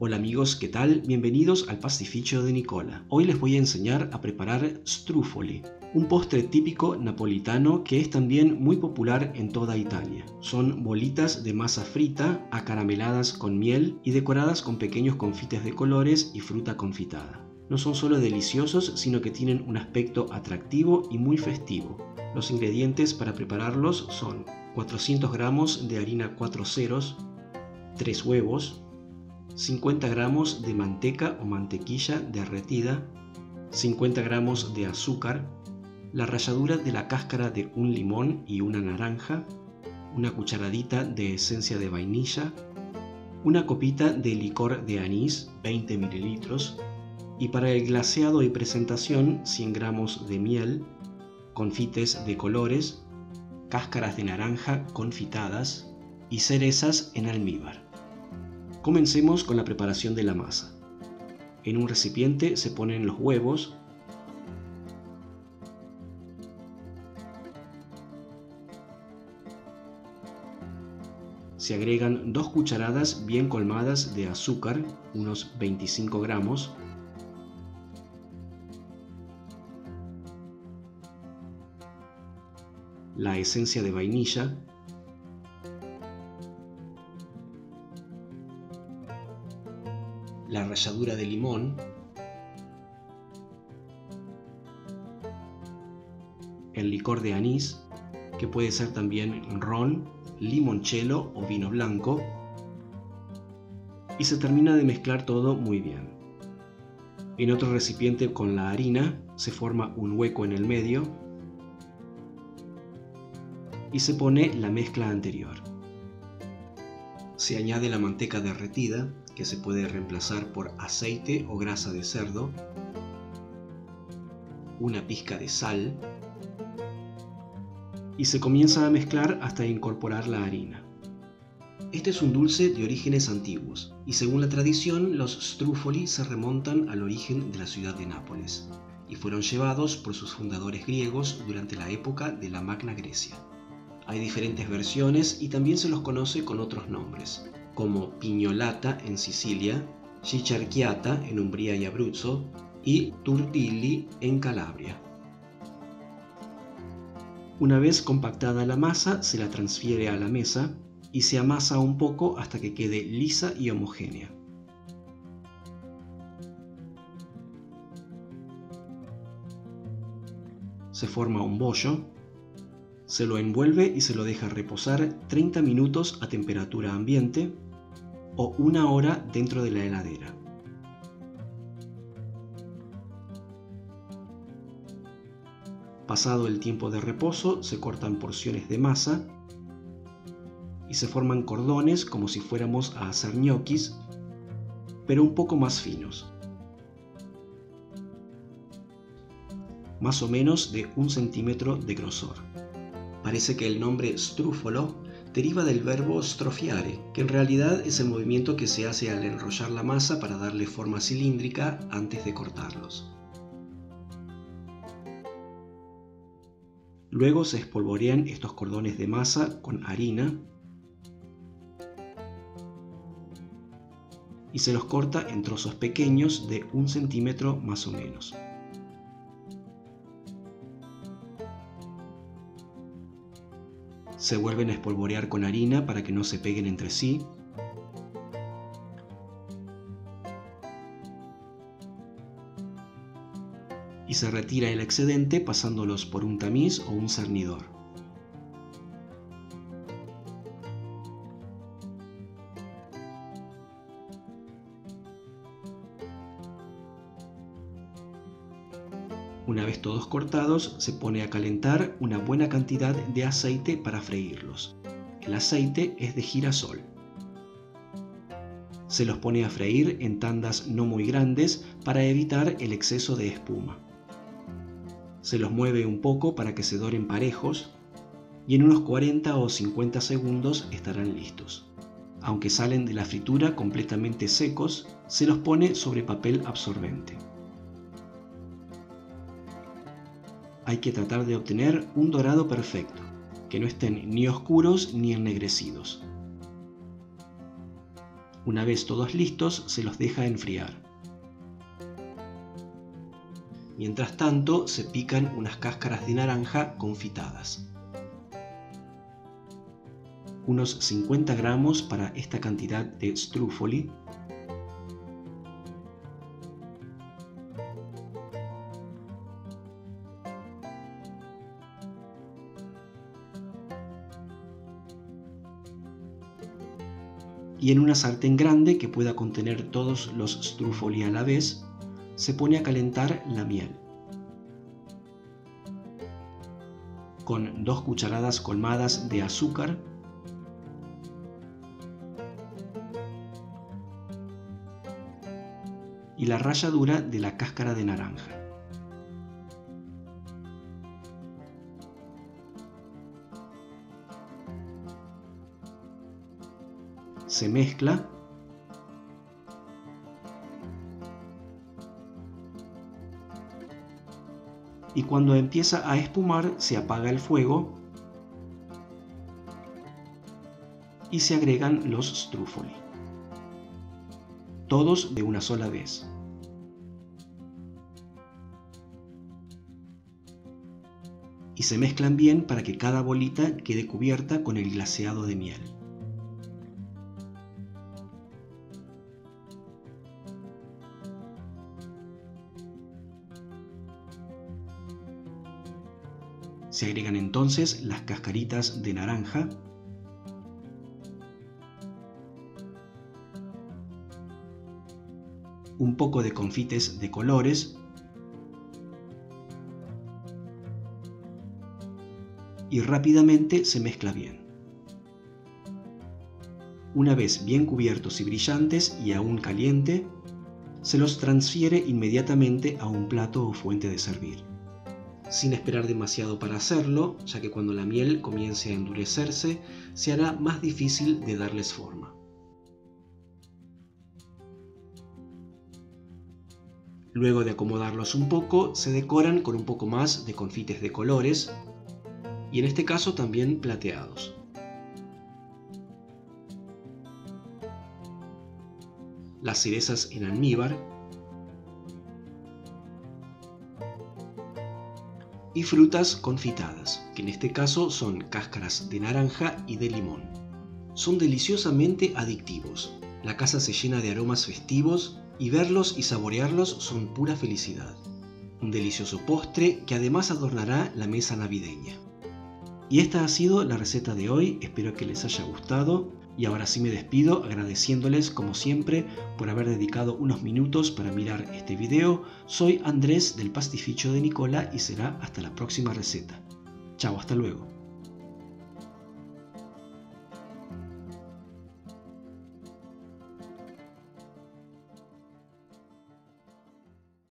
Hola amigos, ¿qué tal? Bienvenidos al pastificio de Nicola. Hoy les voy a enseñar a preparar strufoli, un postre típico napolitano que es también muy popular en toda Italia. Son bolitas de masa frita, acarameladas con miel y decoradas con pequeños confites de colores y fruta confitada. No son solo deliciosos, sino que tienen un aspecto atractivo y muy festivo. Los ingredientes para prepararlos son 400 gramos de harina 4 ceros, 3 huevos, 50 gramos de manteca o mantequilla derretida, 50 gramos de azúcar, la ralladura de la cáscara de un limón y una naranja, una cucharadita de esencia de vainilla, una copita de licor de anís, 20 mililitros, y para el glaseado y presentación 100 gramos de miel, confites de colores, cáscaras de naranja confitadas y cerezas en almíbar. Comencemos con la preparación de la masa. En un recipiente se ponen los huevos, se agregan 2 cucharadas bien colmadas de azúcar, unos 25 gramos, la esencia de vainilla, la ralladura de limón, el licor de anís, que puede ser también ron, limoncello o vino blanco, y se termina de mezclar todo muy bien. En otro recipiente con la harina se forma un hueco en el medio y se pone la mezcla anterior. Se añade la manteca derretida, que se puede reemplazar por aceite o grasa de cerdo, una pizca de sal, y se comienza a mezclar hasta incorporar la harina. Este es un dulce de orígenes antiguos, y según la tradición, los strufoli se remontan al origen de la ciudad de Nápoles, y fueron llevados por sus fundadores griegos durante la época de la Magna Grecia. Hay diferentes versiones y también se los conoce con otros nombres, como piñolata en Sicilia, cicciarchiata en Umbría y Abruzzo y turpilli en Calabria. Una vez compactada la masa, se la transfiere a la mesa y se amasa un poco hasta que quede lisa y homogénea. Se forma un bollo, se lo envuelve y se lo deja reposar 30 minutos a temperatura ambiente o 1 hora dentro de la heladera. Pasado el tiempo de reposo, se cortan porciones de masa y se forman cordones como si fuéramos a hacer ñoquis, pero un poco más finos. Más o menos de 1 centímetro de grosor. Parece que el nombre strufolo deriva del verbo strofiare, que en realidad es el movimiento que se hace al enrollar la masa para darle forma cilíndrica antes de cortarlos. Luego se espolvorean estos cordones de masa con harina y se los corta en trozos pequeños de 1 centímetro más o menos. Se vuelven a espolvorear con harina para que no se peguen entre sí. Y se retira el excedente pasándolos por un tamiz o un cernidor. Una vez todos cortados, se pone a calentar una buena cantidad de aceite para freírlos. El aceite es de girasol. Se los pone a freír en tandas no muy grandes para evitar el exceso de espuma. Se los mueve un poco para que se doren parejos y en unos 40 o 50 segundos estarán listos. Aunque salen de la fritura completamente secos, se los pone sobre papel absorbente. Hay que tratar de obtener un dorado perfecto, que no estén ni oscuros ni ennegrecidos. Una vez todos listos, se los deja enfriar. Mientras tanto, se pican unas cáscaras de naranja confitadas. Unos 50 gramos para esta cantidad de strufoli. Y en una sartén grande que pueda contener todos los strufoli a la vez, se pone a calentar la miel. Con 2 cucharadas colmadas de azúcar, y la ralladura de la cáscara de naranja. Se mezcla y cuando empieza a espumar se apaga el fuego y se agregan los strufoli, todos de una sola vez. Y se mezclan bien para que cada bolita quede cubierta con el glaseado de miel. Se agregan entonces las cascaritas de naranja, un poco de confites de colores y rápidamente se mezcla bien. Una vez bien cubiertos y brillantes y aún caliente, se los transfiere inmediatamente a un plato o fuente de servir, sin esperar demasiado para hacerlo, ya que cuando la miel comience a endurecerse, se hará más difícil de darles forma. Luego de acomodarlos un poco, se decoran con un poco más de confites de colores, y en este caso también plateados. Las cerezas en almíbar y frutas confitadas, que en este caso son cáscaras de naranja y de limón. Son deliciosamente adictivos. La casa se llena de aromas festivos y verlos y saborearlos son pura felicidad. Un delicioso postre que además adornará la mesa navideña. Y esta ha sido la receta de hoy, espero que les haya gustado. Y ahora sí me despido agradeciéndoles como siempre por haber dedicado unos minutos para mirar este video. Soy Andrés del Pastificio de Nicola y será hasta la próxima receta. Chao, hasta luego.